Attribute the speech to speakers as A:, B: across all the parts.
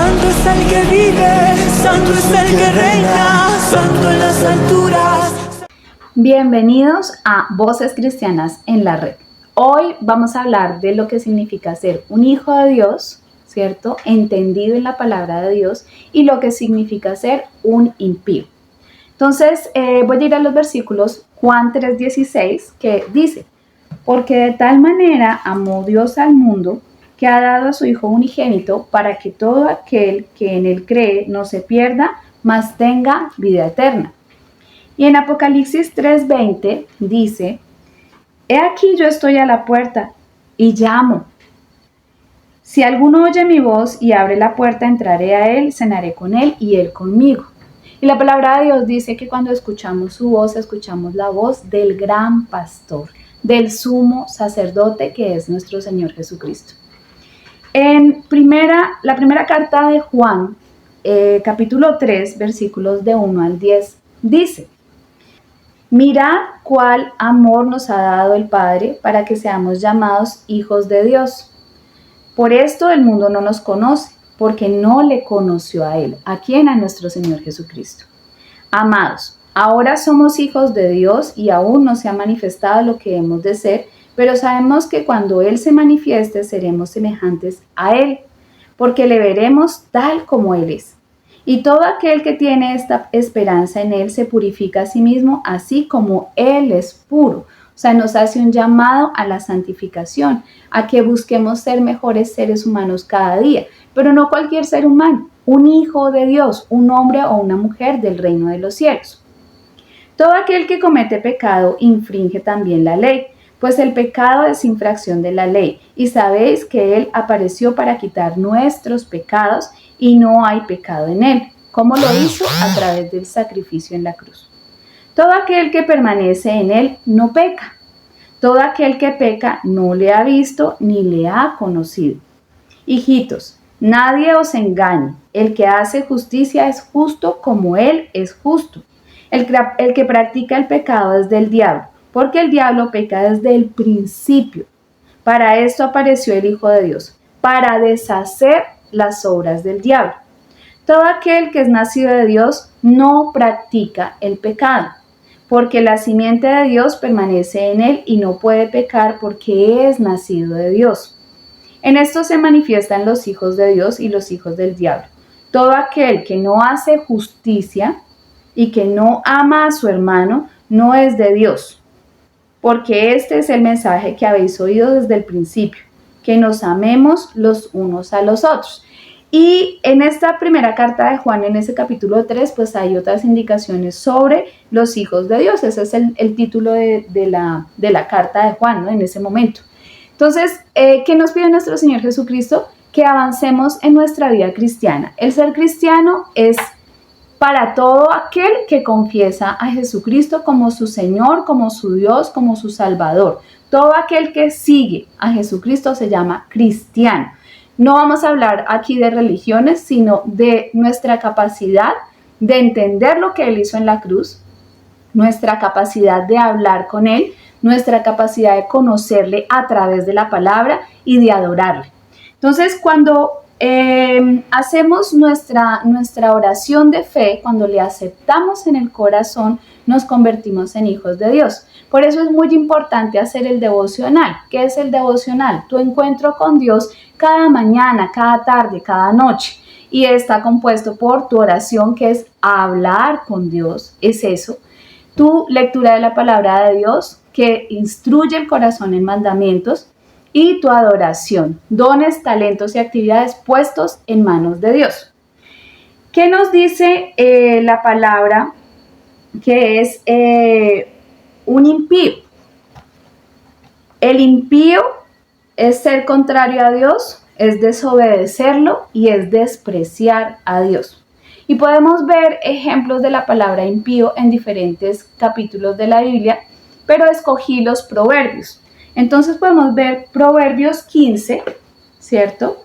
A: Santo es el que vive, santo es el que reina, santo en las alturas.
B: Bienvenidos a Voces Cristianas en la Red. Hoy vamos a hablar de lo que significa ser un hijo de Dios, ¿cierto? Entendido en la palabra de Dios, y lo que significa ser un impío. Entonces, voy a ir a los versículos Juan 3:16, que dice: porque de tal manera amó Dios al mundo, que ha dado a su Hijo unigénito, para que todo aquel que en él cree no se pierda, mas tenga vida eterna. Y en Apocalipsis 3:20 dice: he aquí yo estoy a la puerta y llamo. Si alguno oye mi voz y abre la puerta, entraré a él, cenaré con él y él conmigo. Y la palabra de Dios dice que cuando escuchamos su voz, escuchamos la voz del gran pastor, del sumo sacerdote, que es nuestro Señor Jesucristo. En la primera carta de Juan, capítulo 3, versículos de 1 al 10, dice: mirad cuál amor nos ha dado el Padre para que seamos llamados hijos de Dios. Por esto el mundo no nos conoce, porque no le conoció a Él. ¿A quién? A nuestro Señor Jesucristo. Amados, ahora somos hijos de Dios y aún no se ha manifestado lo que hemos de ser, pero sabemos que cuando Él se manifieste seremos semejantes a Él, porque le veremos tal como Él es. Y todo aquel que tiene esta esperanza en Él se purifica a sí mismo, así como Él es puro. O sea, nos hace un llamado a la santificación, a que busquemos ser mejores seres humanos cada día, pero no cualquier ser humano, un hijo de Dios, un hombre o una mujer del reino de los cielos. Todo aquel que comete pecado infringe también la ley, pues el pecado es infracción de la ley, y sabéis que Él apareció para quitar nuestros pecados, y no hay pecado en Él, como lo hizo a través del sacrificio en la cruz. Todo aquel que permanece en Él no peca. Todo aquel que peca no le ha visto ni le ha conocido. Hijitos, nadie os engañe. El que hace justicia es justo como Él es justo. El que practica el pecado es del diablo, porque el diablo peca desde el principio. Para esto apareció el Hijo de Dios, para deshacer las obras del diablo. Todo aquel que es nacido de Dios no practica el pecado, porque la simiente de Dios permanece en él y no puede pecar porque es nacido de Dios. En esto se manifiestan los hijos de Dios y los hijos del diablo. Todo aquel que no hace justicia y que no ama a su hermano no es de Dios, porque este es el mensaje que habéis oído desde el principio, que nos amemos los unos a los otros. Y en esta primera carta de Juan, en ese capítulo 3, pues hay otras indicaciones sobre los hijos de Dios. Ese es el título de la carta de Juan, ¿no? En ese momento. Entonces, ¿qué nos pide nuestro Señor Jesucristo? Que avancemos en nuestra vida cristiana. El ser cristiano es para todo aquel que confiesa a Jesucristo como su Señor, como su Dios, como su Salvador. Todo aquel que sigue a Jesucristo se llama cristiano. No vamos a hablar aquí de religiones, sino de nuestra capacidad de entender lo que Él hizo en la cruz, nuestra capacidad de hablar con Él, nuestra capacidad de conocerle a través de la palabra y de adorarle. Entonces, cuando hacemos nuestra oración de fe, cuando le aceptamos en el corazón, nos convertimos en hijos de Dios. Por eso es muy importante hacer el devocional. ¿Qué es el devocional? Tu encuentro con Dios cada mañana, cada tarde, cada noche. Y está compuesto por tu oración, que es hablar con Dios, es eso. Tu lectura de la palabra de Dios, que instruye el corazón en mandamientos. Y tu adoración, dones, talentos y actividades puestos en manos de Dios. ¿Qué nos dice la palabra que es un impío? El impío es ser contrario a Dios, es desobedecerlo y es despreciar a Dios. Y podemos ver ejemplos de la palabra impío en diferentes capítulos de la Biblia, pero escogí los proverbios. Entonces podemos ver Proverbios 15, ¿cierto?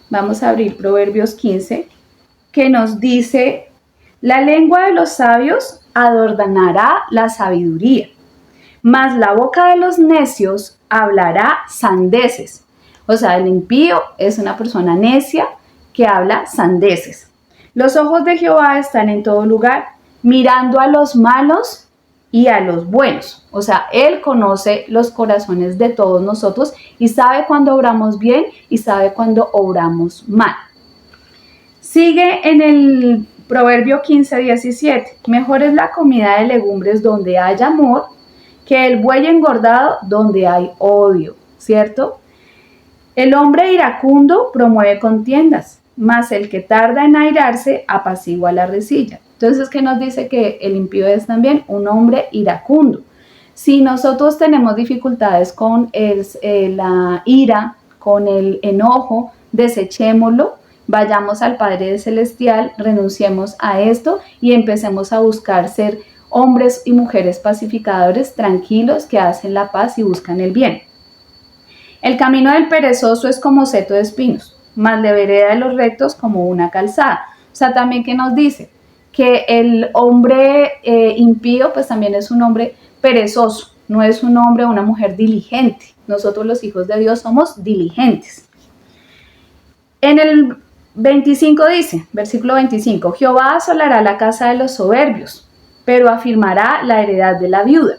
B: Vamos a abrir Proverbios 15, que nos dice: la lengua de los sabios adornará la sabiduría, mas la boca de los necios hablará sandeces. O sea, el impío es una persona necia que habla sandeces. Los ojos de Jehová están en todo lugar, mirando a los malos y a los buenos. O sea, Él conoce los corazones de todos nosotros y sabe cuando obramos bien y sabe cuando obramos mal. Sigue en el Proverbio 15:17. Mejor es la comida de legumbres donde hay amor que el buey engordado donde hay odio, ¿cierto? El hombre iracundo promueve contiendas, mas el que tarda en airarse apacigua la risilla. Entonces, ¿qué nos dice? Que el impío es también un hombre iracundo. Si nosotros tenemos dificultades con la ira, con el enojo, desechémoslo, vayamos al Padre Celestial, renunciemos a esto y empecemos a buscar ser hombres y mujeres pacificadores, tranquilos, que hacen la paz y buscan el bien. El camino del perezoso es como seto de espinos, mas la vereda de los rectos como una calzada. O sea, también que nos dice que el hombre impío pues también es un hombre perezoso, no es un hombre o una mujer diligente. Nosotros los hijos de Dios somos diligentes. En el 25 dice, versículo 25, Jehová asolará la casa de los soberbios, pero afirmará la heredad de la viuda.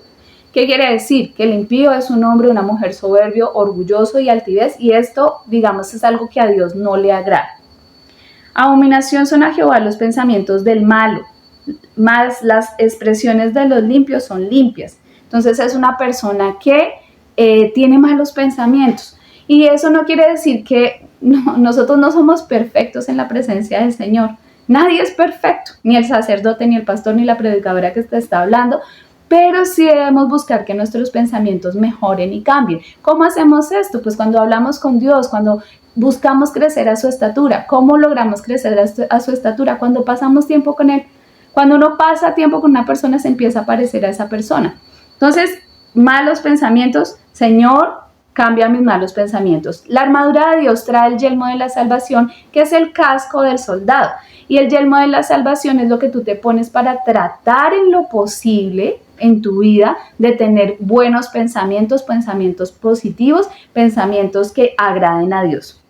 B: ¿Qué quiere decir? Que el impío es un hombre o una mujer soberbio, orgulloso y altivez, y esto, digamos, es algo que a Dios no le agrada. Abominación son a Jehová los pensamientos del malo, mas las expresiones de los limpios son limpias. Entonces es una persona que tiene malos pensamientos. Y eso no quiere decir que nosotros no somos perfectos en la presencia del Señor. Nadie es perfecto, ni el sacerdote, ni el pastor, ni la predicadora que te está hablando, pero sí debemos buscar que nuestros pensamientos mejoren y cambien. ¿Cómo hacemos esto? Pues cuando hablamos con Dios, cuando buscamos crecer a su estatura. ¿Cómo logramos crecer a su estatura? Cuando pasamos tiempo con Él. Cuando uno pasa tiempo con una persona, se empieza a parecer a esa persona. Entonces, malos pensamientos, Señor, cambia mis malos pensamientos. La armadura de Dios trae el yelmo de la salvación, que es el casco del soldado. Y el yelmo de la salvación es lo que tú te pones para tratar en lo posible en tu vida de tener buenos pensamientos, pensamientos positivos, pensamientos que agraden a Dios.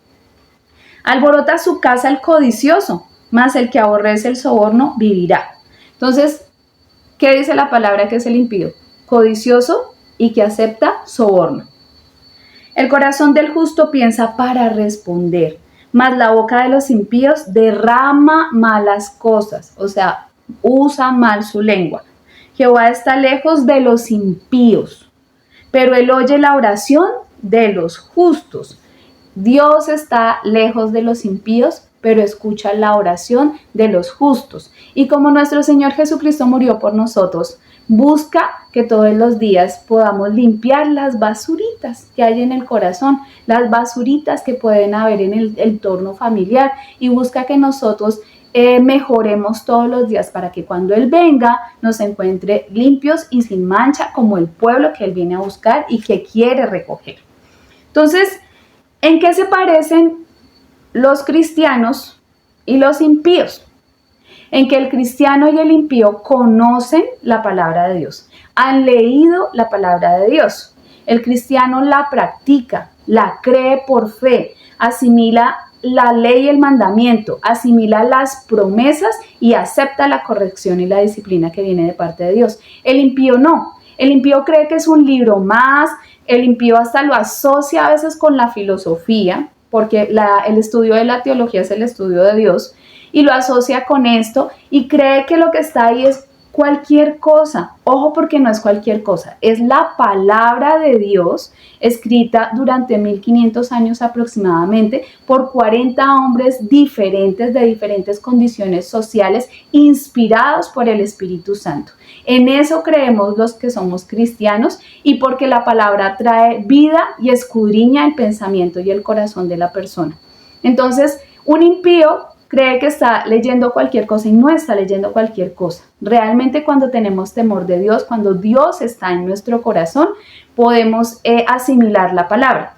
B: Alborota su casa el codicioso, mas el que aborrece el soborno vivirá. Entonces, ¿qué dice la palabra que es el impío? Codicioso y que acepta soborno. El corazón del justo piensa para responder, mas la boca de los impíos derrama malas cosas, o sea, usa mal su lengua. Jehová está lejos de los impíos, pero él oye la oración de los justos. Dios está lejos de los impíos, pero escucha la oración de los justos. Y como nuestro Señor Jesucristo murió por nosotros, busca que todos los días podamos limpiar las basuritas que hay en el corazón, las basuritas que pueden haber en el entorno familiar, y busca que nosotros mejoremos todos los días para que cuando Él venga nos encuentre limpios y sin mancha, como el pueblo que Él viene a buscar y que quiere recoger. Entonces, ¿en qué se parecen los cristianos y los impíos? En que el cristiano y el impío conocen la palabra de Dios, han leído la palabra de Dios. El cristiano la practica, la cree por fe, asimila la ley y el mandamiento, asimila las promesas y acepta la corrección y la disciplina que viene de parte de Dios. El impío no. El impío cree que es un libro más, el impío hasta lo asocia a veces con la filosofía, porque el estudio de la teología es el estudio de Dios, y lo asocia con esto y cree que lo que está ahí es cualquier cosa. Ojo, porque no es cualquier cosa, es la palabra de Dios escrita durante 1500 años aproximadamente por 40 hombres diferentes de diferentes condiciones sociales, inspirados por el Espíritu Santo. En eso creemos los que somos cristianos, y porque la palabra trae vida y escudriña el pensamiento y el corazón de la persona. Entonces, un impío cree que está leyendo cualquier cosa y no está leyendo cualquier cosa. Realmente, cuando tenemos temor de Dios, cuando Dios está en nuestro corazón, podemos asimilar la palabra.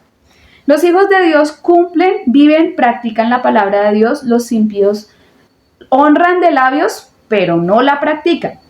B: Los hijos de Dios cumplen, viven, practican la palabra de Dios. Los impíos honran de labios, pero no la practican.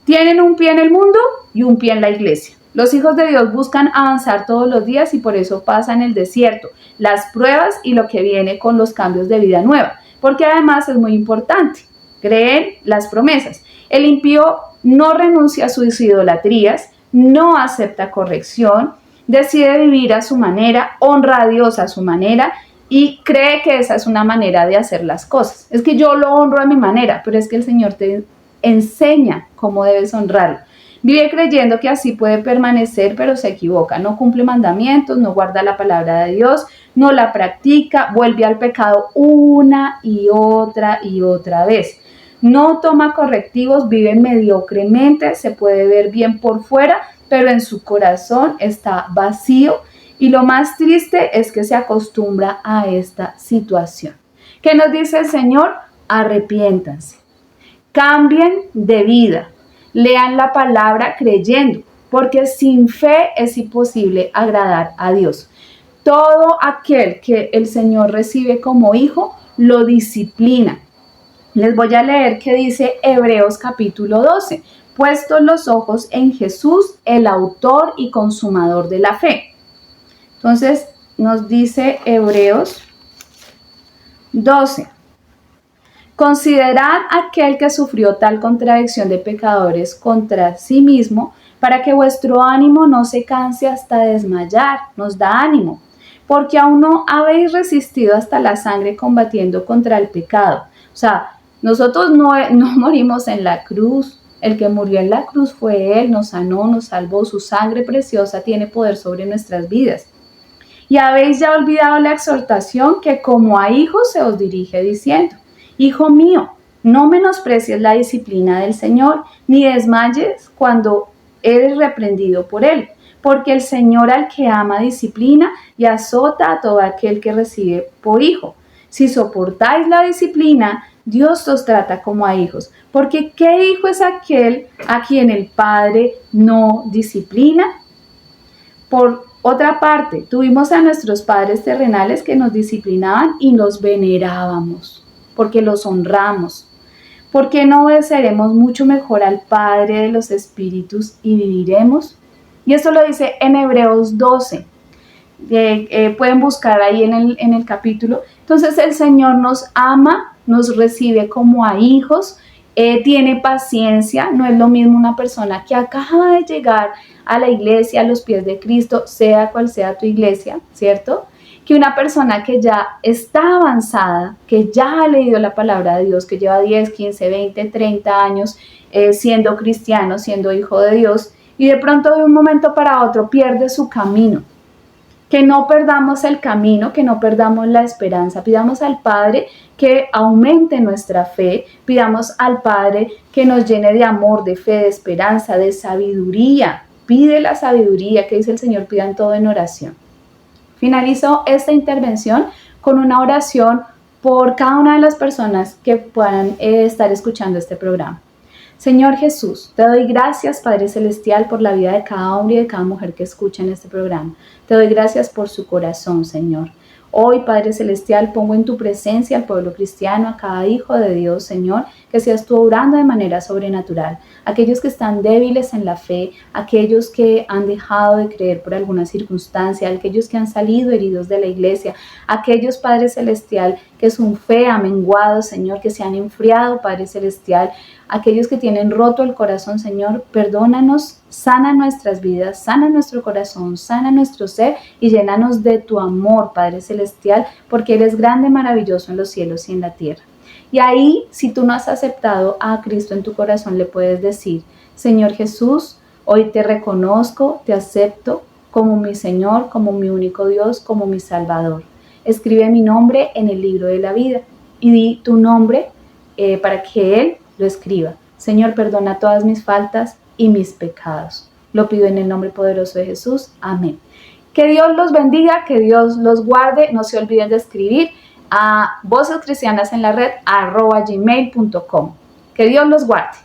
B: Tienen un pie en el mundo y un pie en la iglesia. Los hijos de Dios buscan avanzar todos los días y por eso pasan el desierto, las pruebas y lo que viene con los cambios de vida nueva. Porque además es muy importante, creen las promesas. El impío no renuncia a sus idolatrías, no acepta corrección, decide vivir a su manera, honra a Dios a su manera y cree que esa es una manera de hacer las cosas. Es que yo lo honro a mi manera, pero es que el Señor te enseña cómo debes honrarlo. Vive creyendo que así puede permanecer, pero se equivoca. No cumple mandamientos, no guarda la palabra de Dios, no la practica, vuelve al pecado una y otra vez. No toma correctivos, vive mediocremente, se puede ver bien por fuera, pero en su corazón está vacío. Y lo más triste es que se acostumbra a esta situación. ¿Qué nos dice el Señor? Arrepiéntanse, cambien de vida. Lean la palabra creyendo, porque sin fe es imposible agradar a Dios. Todo aquel que el Señor recibe como hijo, lo disciplina. Les voy a leer qué dice Hebreos capítulo 12. Puestos los ojos en Jesús, el autor y consumador de la fe. Entonces nos dice Hebreos 12. Considerad aquel que sufrió tal contradicción de pecadores contra sí mismo, para que vuestro ánimo no se canse hasta desmayar. Nos da ánimo, porque aún no habéis resistido hasta la sangre combatiendo contra el pecado. O sea, nosotros no morimos en la cruz. El que murió en la cruz fue Él, nos sanó, nos salvó. Su sangre preciosa tiene poder sobre nuestras vidas. Y habéis ya olvidado la exhortación que como a hijos se os dirige diciendo: Hijo mío, no menosprecies la disciplina del Señor, ni desmayes cuando eres reprendido por Él, porque el Señor al que ama disciplina y azota a todo aquel que recibe por hijo. Si soportáis la disciplina, Dios os trata como a hijos, porque ¿qué hijo es aquel a quien el Padre no disciplina? Por otra parte, tuvimos a nuestros padres terrenales que nos disciplinaban y los venerábamos, porque los honramos. ¿Por qué no obedeceremos mucho mejor al Padre de los Espíritus y viviremos? Y esto lo dice en Hebreos 12. Pueden buscar ahí en el capítulo. Entonces el Señor nos ama, nos recibe como a hijos, tiene paciencia. No es lo mismo una persona que acaba de llegar a la iglesia, a los pies de Cristo, sea cual sea tu iglesia, ¿cierto?, que una persona que ya está avanzada, que ya ha leído la palabra de Dios, que lleva 10, 15, 20, 30 años siendo cristiano, siendo hijo de Dios, y de pronto de un momento para otro pierde su camino. Que no perdamos el camino, que no perdamos la esperanza. Pidamos al Padre que aumente nuestra fe, pidamos al Padre que nos llene de amor, de fe, de esperanza, de sabiduría. Pide la sabiduría, que dice el Señor, pidan todo en oración. Finalizo esta intervención con una oración por cada una de las personas que puedan estar escuchando este programa. Señor Jesús, te doy gracias, Padre Celestial, por la vida de cada hombre y de cada mujer que escucha en este programa. Te doy gracias por su corazón, Señor. Hoy, Padre Celestial, pongo en tu presencia al pueblo cristiano, a cada hijo de Dios, Señor, que seas tú obrando de manera sobrenatural. Aquellos que están débiles en la fe, aquellos que han dejado de creer por alguna circunstancia, aquellos que han salido heridos de la iglesia, aquellos, Padre Celestial, que su fe ha menguado, Señor, que se han enfriado, Padre Celestial, aquellos que tienen roto el corazón, Señor, perdónanos, sana nuestras vidas, sana nuestro corazón, sana nuestro ser y llénanos de tu amor, Padre Celestial, porque eres grande, maravilloso en los cielos y en la tierra. Y ahí, si tú no has aceptado a Cristo en tu corazón, le puedes decir: Señor Jesús, hoy te reconozco, te acepto como mi Señor, como mi único Dios, como mi Salvador. Escribe mi nombre en el libro de la vida y di tu nombre para que Él lo escriba. Señor, perdona todas mis faltas y mis pecados. Lo pido en el nombre poderoso de Jesús. Amén. Que Dios los bendiga, que Dios los guarde. No se olviden de escribir a vocescristianasenlared@gmail.com. Que Dios los guarde.